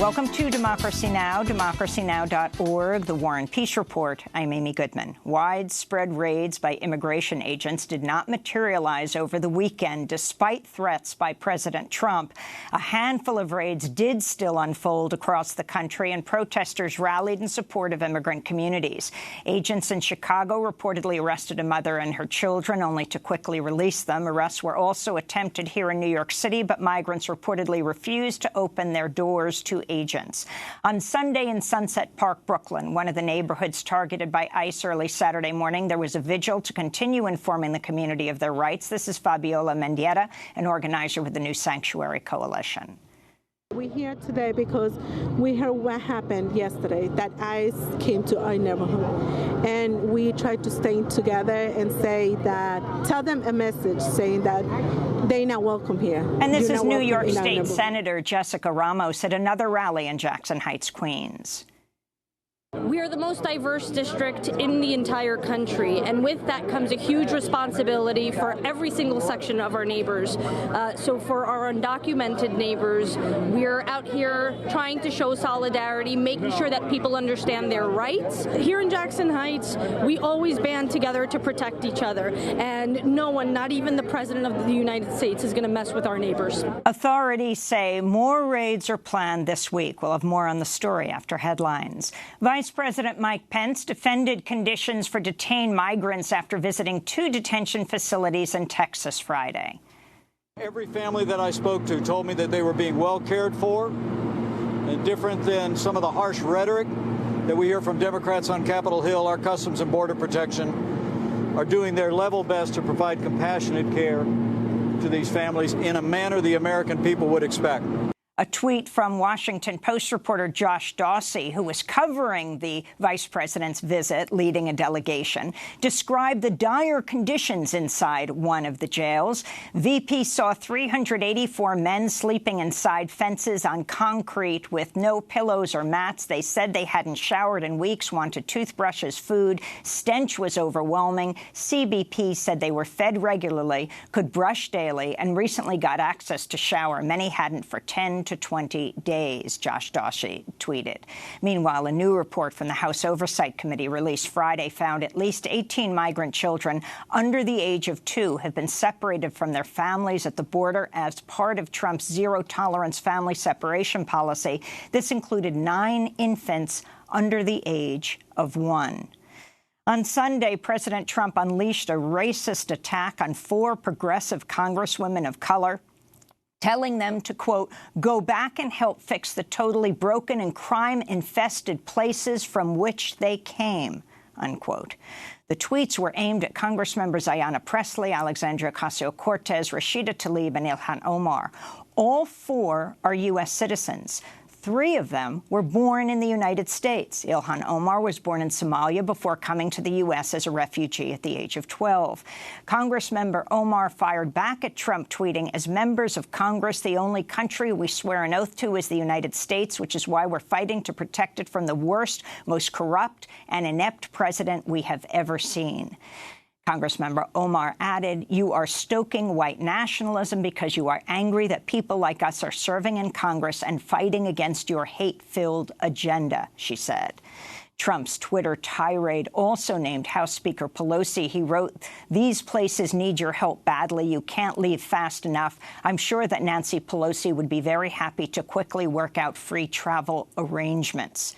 Welcome to Democracy Now!, democracynow.org, The War and Peace Report. I'm Amy Goodman. Widespread raids by immigration agents did not materialize over the weekend, despite threats by President Trump. A handful of raids did still unfold across the country, and protesters rallied in support of immigrant communities. Agents in Chicago reportedly arrested a mother and her children, only to quickly release them. Arrests were also attempted here in New York City, but migrants reportedly refused to open their doors to agents. On Sunday in Sunset Park, Brooklyn, one of the neighborhoods targeted by ICE early Saturday morning, there was a vigil to continue informing the community of their rights. This is Fabiola Mendieta, an organizer with the New Sanctuary Coalition. We're here today because we heard what happened yesterday, that ICE came to our neighborhood. And we tried to stay together and say that, tell them a message saying that they're not welcome here. And this is New York State Senator Jessica Ramos at another rally in Jackson Heights, Queens. We are the most diverse district in the entire country, and with that comes a huge responsibility for every single section of our neighbors. So for our undocumented neighbors, we're out here trying to show solidarity, making sure that people understand their rights. Here in Jackson Heights, we always band together to protect each other, and no one, not even the President of the United States, is going to mess with our neighbors. Authorities say more raids are planned this week. We'll have more on the story after headlines. Vice President Mike Pence defended conditions for detained migrants after visiting 2 detention facilities in Texas Friday. Every family that I spoke to told me that they were being well cared for, and different than some of the harsh rhetoric that we hear from Democrats on Capitol Hill. Our Customs and Border Protection are doing their level best to provide compassionate care to these families in a manner the American people would expect. A tweet from Washington Post reporter Josh Dawsey, who was covering the vice president's visit, leading a delegation, described the dire conditions inside one of the jails. VP saw 384 men sleeping inside fences on concrete with no pillows or mats. They said they hadn't showered in weeks, wanted toothbrushes, food. Stench was overwhelming. CBP said they were fed regularly, could brush daily, and recently got access to shower. Many hadn't for 10 to 20 days, Josh Dawsey tweeted. Meanwhile, a new report from the House Oversight Committee released Friday found at least 18 migrant children under the age of 2 have been separated from their families at the border as part of Trump's zero-tolerance family separation policy. This included 9 infants under the age of 1. On Sunday, President Trump unleashed a racist attack on 4 progressive congresswomen of color, telling them to, quote, go back and help fix the totally broken and crime-infested places from which they came, unquote. The tweets were aimed at Congressmembers Ayanna Pressley, Alexandria Ocasio-Cortez, Rashida Tlaib, and Ilhan Omar. All 4 are U.S. citizens. 3 of them were born in the United States. Ilhan Omar was born in Somalia before coming to the U.S. as a refugee at the age of 12. Congressmember Omar fired back at Trump, tweeting, as members of Congress, the only country we swear an oath to is the United States, which is why we're fighting to protect it from the worst, most corrupt and inept president we have ever seen. Congressmember Omar added, you are stoking white nationalism because you are angry that people like us are serving in Congress and fighting against your hate-filled agenda, she said. Trump's Twitter tirade also named House Speaker Pelosi. He wrote, these places need your help badly. You can't leave fast enough. I'm sure that Nancy Pelosi would be very happy to quickly work out free travel arrangements.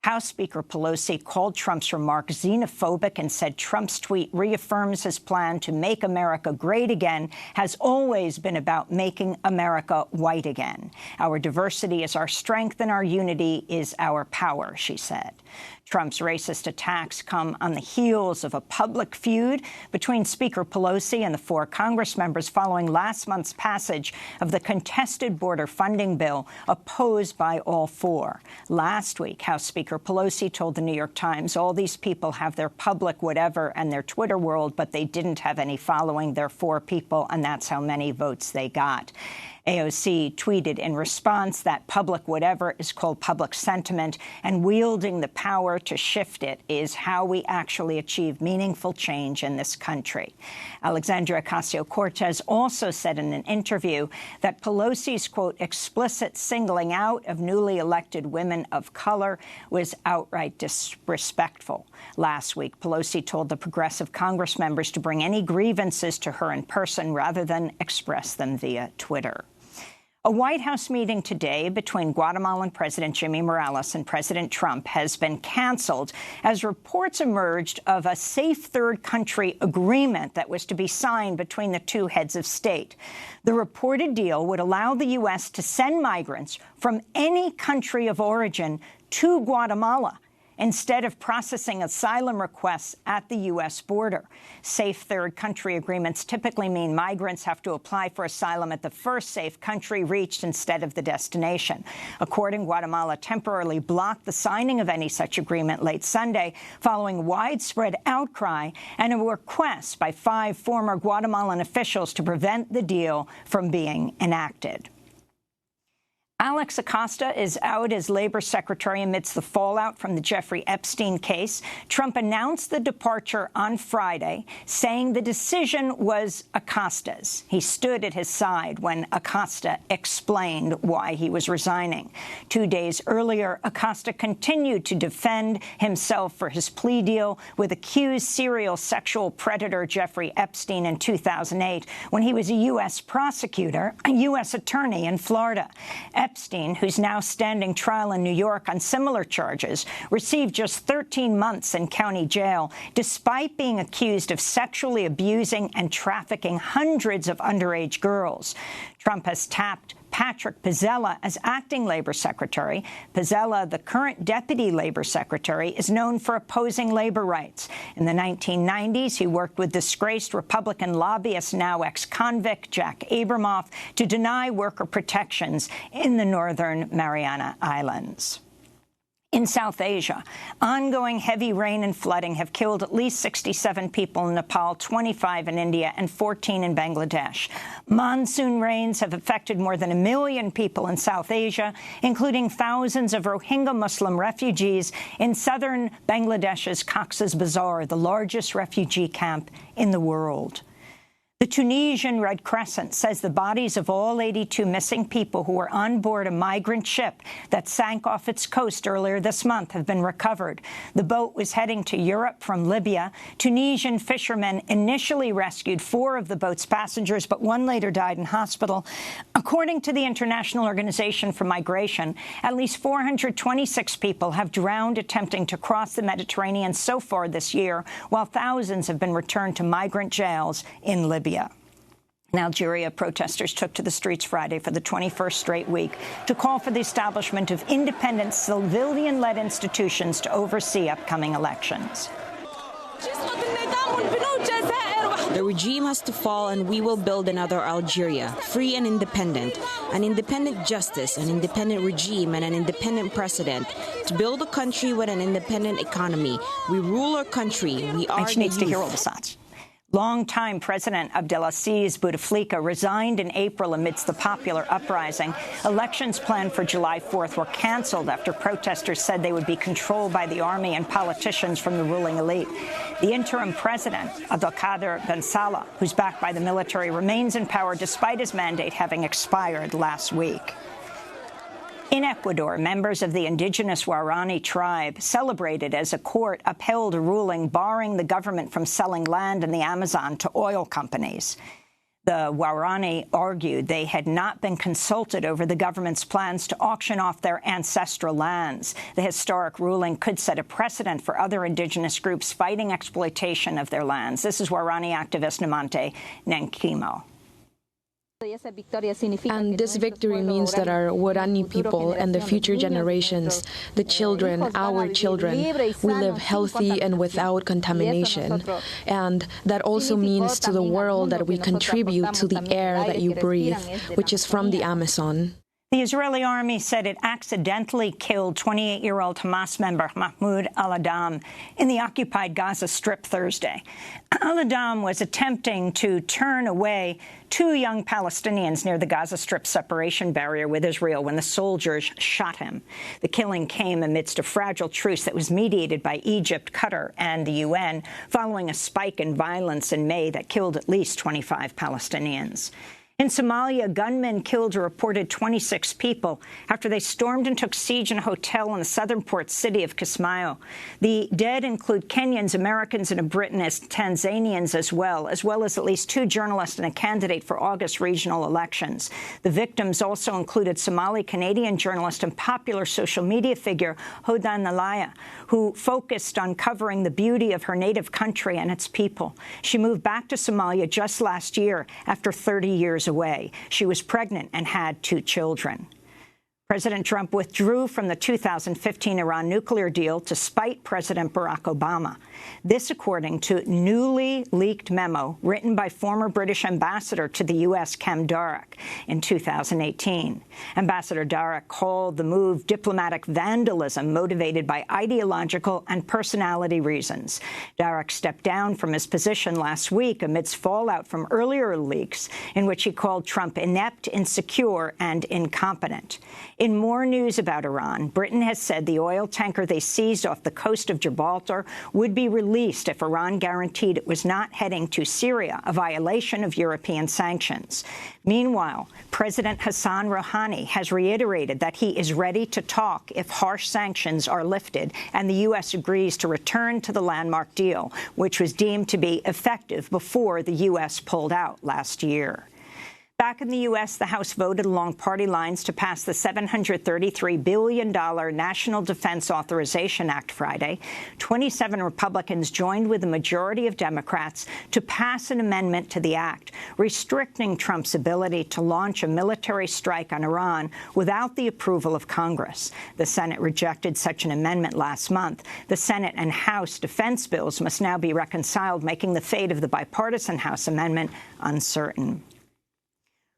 House Speaker Pelosi called Trump's remark xenophobic and said Trump's tweet reaffirms his plan to make America great again has always been about making America white again. Our diversity is our strength and our unity is our power, she said. Trump's racist attacks come on the heels of a public feud between Speaker Pelosi and the 4 Congress members following last month's passage of the contested border funding bill opposed by all 4. Last week, House Speaker Pelosi told the New York Times all these people have their public whatever and their Twitter world, but they didn't have any following. They're 4 people, and that's how many votes they got. AOC tweeted in response that public whatever is called public sentiment, and wielding the power to shift it is how we actually achieve meaningful change in this country. Alexandria Ocasio-Cortez also said in an interview that Pelosi's, quote, explicit singling out of newly elected women of color was outright disrespectful. Last week, Pelosi told the progressive Congress members to bring any grievances to her in person rather than express them via Twitter. A White House meeting today between Guatemalan President Jimmy Morales and President Trump has been canceled as reports emerged of a safe third country agreement that was to be signed between the two heads of state. The reported deal would allow the U.S. to send migrants from any country of origin to Guatemala instead of processing asylum requests at the U.S. border. Safe third country agreements typically mean migrants have to apply for asylum at the first safe country reached instead of the destination. According, Guatemala temporarily blocked the signing of any such agreement late Sunday following widespread outcry and a request by 5 former Guatemalan officials to prevent the deal from being enacted. Alex Acosta is out as Labor Secretary amidst the fallout from the Jeffrey Epstein case. Trump announced the departure on Friday, saying the decision was Acosta's. He stood at his side when Acosta explained why he was resigning. 2 days earlier, Acosta continued to defend himself for his plea deal with accused serial sexual predator Jeffrey Epstein in 2008, when he was a U.S. prosecutor, a U.S. attorney in Florida. Epstein, who's now standing trial in New York on similar charges, received just 13 months in county jail, despite being accused of sexually abusing and trafficking hundreds of underage girls. Trump has tapped Patrick Pizzella as acting Labor Secretary. Pizzella, the current deputy Labor Secretary, is known for opposing labor rights. In the 1990s, he worked with disgraced Republican lobbyist, now ex-convict Jack Abramoff, to deny worker protections in the Northern Mariana Islands. In South Asia, ongoing heavy rain and flooding have killed at least 67 people in Nepal, 25 in India, and 14 in Bangladesh. Monsoon rains have affected more than 1 million people in South Asia, including thousands of Rohingya Muslim refugees in southern Bangladesh's Cox's Bazar, the largest refugee camp in the world. The Tunisian Red Crescent says the bodies of all 82 missing people who were on board a migrant ship that sank off its coast earlier this month have been recovered. The boat was heading to Europe from Libya. Tunisian fishermen initially rescued 4 of the boat's passengers, but 1 later died in hospital. According to the International Organization for Migration, at least 426 people have drowned attempting to cross the Mediterranean so far this year, while thousands have been returned to migrant jails in Libya. In Algeria, protesters took to the streets Friday for the 21st straight week to call for the establishment of independent civilian-led institutions to oversee upcoming elections. The regime has to fall and we will build another Algeria, free and independent, an independent justice, an independent regime, and an independent president. To build a country with an independent economy. We rule our country. We are she needs to hear all the sides. Longtime President Abdelaziz Bouteflika resigned in April amidst the popular uprising. Elections planned for July 4th were canceled after protesters said they would be controlled by the army and politicians from the ruling elite. The interim president, Abdelkader Ben Salah, who's backed by the military, remains in power despite his mandate having expired last week. In Ecuador, members of the indigenous Guarani tribe celebrated as a court upheld a ruling barring the government from selling land in the Amazon to oil companies. The Guarani argued they had not been consulted over the government's plans to auction off their ancestral lands. The historic ruling could set a precedent for other indigenous groups fighting exploitation of their lands. This is Guarani activist Namante Nankimo. And this victory means that our Guarani people and the future generations, the children, our children, we live healthy and without contamination. And that also means to the world that we contribute to the air that you breathe, which is from the Amazon. The Israeli army said it accidentally killed 28-year-old Hamas member Mahmoud al-Adam in the occupied Gaza Strip Thursday. Al-Adam was attempting to turn away two young Palestinians near the Gaza Strip separation barrier with Israel when the soldiers shot him. The killing came amidst a fragile truce that was mediated by Egypt, Qatar, and the UN following a spike in violence in May that killed at least 25 Palestinians. In Somalia, gunmen killed a reported 26 people after they stormed and took siege in a hotel in the southern port city of Kismayo. The dead include Kenyans, Americans, and a Briton, as Tanzanians as well as at least two journalists and a candidate for August regional elections. The victims also included Somali-Canadian journalist and popular social media figure Hodan Nalaya, who focused on covering the beauty of her native country and its people. She moved back to Somalia just last year after 30 years away. She was pregnant and had two children. President Trump withdrew from the 2015 Iran nuclear deal to spite President Barack Obama. This according to a newly leaked memo written by former British ambassador to the U.S. Kem Darroch in 2018. Ambassador Darroch called the move diplomatic vandalism motivated by ideological and personality reasons. Darroch stepped down from his position last week amidst fallout from earlier leaks in which he called Trump inept, insecure, and incompetent. In more news about Iran, Britain has said the oil tanker they seized off the coast of Gibraltar would be released if Iran guaranteed it was not heading to Syria, a violation of European sanctions. Meanwhile, President Hassan Rouhani has reiterated that he is ready to talk if harsh sanctions are lifted and the U.S. agrees to return to the landmark deal, which was deemed to be effective before the U.S. pulled out last year. Back in the U.S., the House voted along party lines to pass the $733 billion National Defense Authorization Act Friday. 27 Republicans joined with a majority of Democrats to pass an amendment to the act, restricting Trump's ability to launch a military strike on Iran without the approval of Congress. The Senate rejected such an amendment last month. The Senate and House defense bills must now be reconciled, making the fate of the bipartisan House amendment uncertain.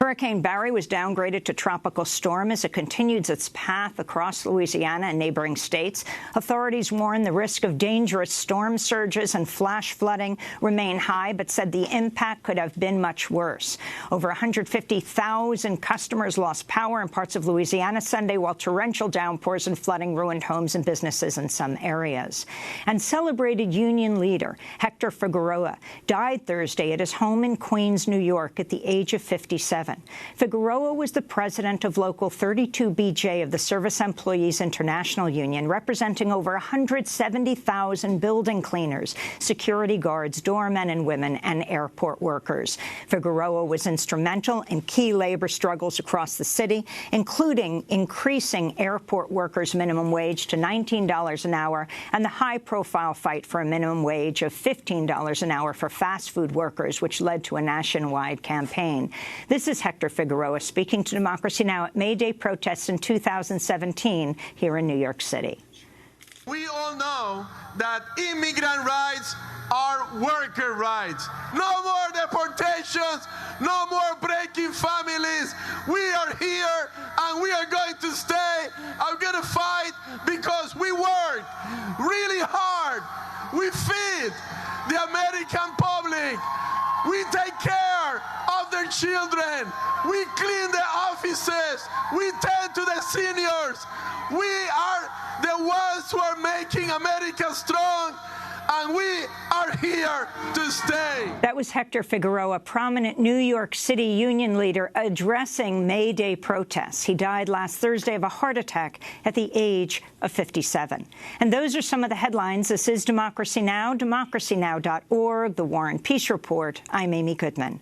Hurricane Barry was downgraded to tropical storm as it continues its path across Louisiana and neighboring states. Authorities warn the risk of dangerous storm surges and flash flooding remain high, but said the impact could have been much worse. Over 150,000 customers lost power in parts of Louisiana Sunday, while torrential downpours and flooding ruined homes and businesses in some areas. And celebrated union leader Hector Figueroa died Thursday at his home in Queens, New York, at the age of 57. Figueroa was the president of Local 32BJ of the Service Employees International Union, representing over 170,000 building cleaners, security guards, doormen and women, and airport workers. Figueroa was instrumental in key labor struggles across the city, including increasing airport workers' minimum wage to $19 an hour and the high-profile fight for a minimum wage of $15 an hour for fast food workers, which led to a nationwide campaign. This is Hector Figueroa speaking to Democracy Now! At May Day protests in 2017 here in New York City. We all know that immigrant rights are worker rights. No more deportations, no more breaking families. We are here and we are going to stay. I'm going to fight because we work really hard. We feed the American public. We take care of their children. We clean the offices. We tend to the seniors. We are the ones who are making America strong, and we are here to stay. That was Hector Figueroa, prominent New York City union leader, addressing May Day protests. He died last Thursday of a heart attack at the age of 57. And those are some of the headlines. This is Democracy Now!, democracynow.org, The War and Peace Report. I'm Amy Goodman.